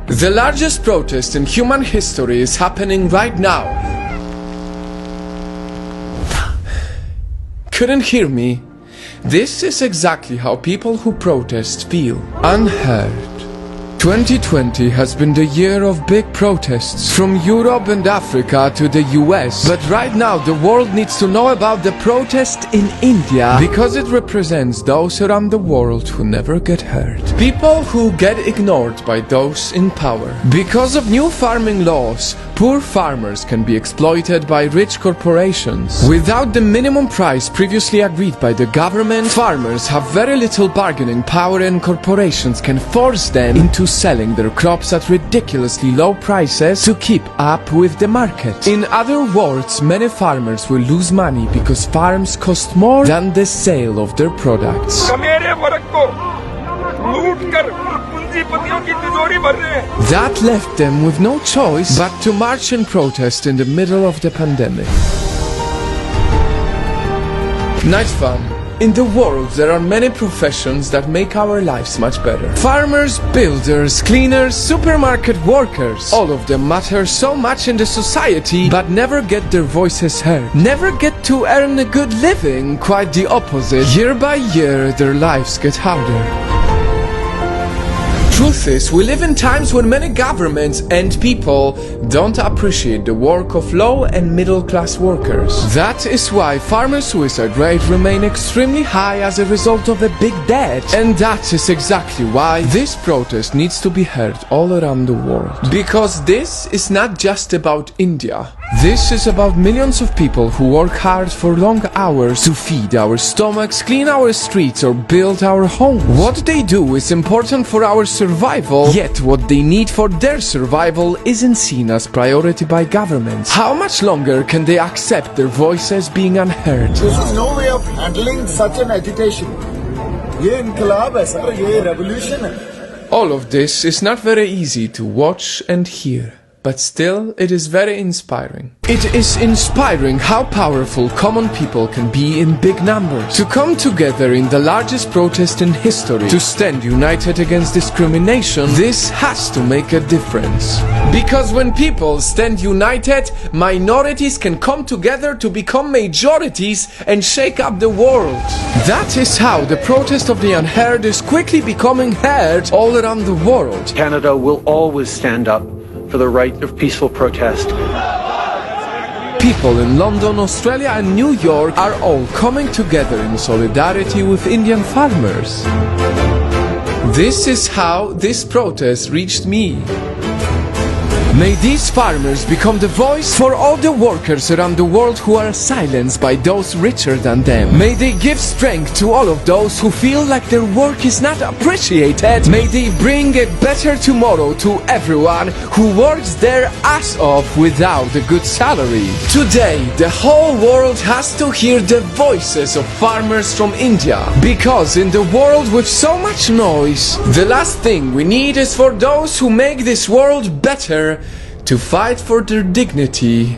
The largest protest in human history is happening right now. Couldn't hear me? This is exactly how people who protest feel. Unheard. 2020 has been the year of big protests from Europe and Africa to the US. But right now the world needs to know about the protest in India because it represents those around the world who never get heard. People who get ignored by those in power. Because of new farming laws, poor farmers can be exploited by rich corporations. Without the minimum price previously agreed by the government, farmers have very little bargaining power and corporations can force them into selling their crops at ridiculously low prices to keep up with the market. In other words, many farmers will lose money because farms cost more than the sale of their products. That left them with no choice but to march and protest in the middle of the pandemic. Night fun. In the world, there are many professions that make our lives much better. Farmers, builders, cleaners, supermarket workers. All of them matter so much in the society, but never get their voices heard. Never get to earn a good living, quite the opposite. Year by year, their lives get harder. Truth is, we live in times when many governments and people don't appreciate the work of low and middle class workers. That is why farmer suicide rate remain extremely high as a result of a big debt. And that is exactly why this protest needs to be heard all around the world. Because this is not just about India. This is about millions of people who work hard for long hours to feed our stomachs, clean our streets or build our homes. What they do is important for our survival, yet what they need for their survival isn't seen as priority by governments. How much longer can they accept their voices being unheard? This is no way of handling such an agitation. ये इनकलाब है sir, ये revolution है. All of this is not very easy to watch and hear. But still, it is very inspiring. It is inspiring how powerful common people can be in big numbers. To come together in the largest protest in history, to stand united against discrimination, this has to make a difference. Because when people stand united, minorities can come together to become majorities and shake up the world. That is how the protest of the unheard is quickly becoming heard all around the world. Canada will always stand up for the right of peaceful protest. People in London, Australia and New York are all coming together in solidarity with Indian farmers. This is how this protest reached me. May these farmers become the voice for all the workers around the world who are silenced by those richer than them. May they give strength to all of those who feel like their work is not appreciated. May they bring a better tomorrow to everyone who works their ass off without a good salary. Today, the whole world has to hear the voices of farmers from India. Because in the world with so much noise, the last thing we need is for those who make this world better to fight for their dignity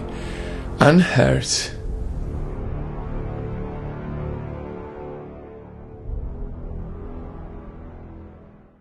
unheard.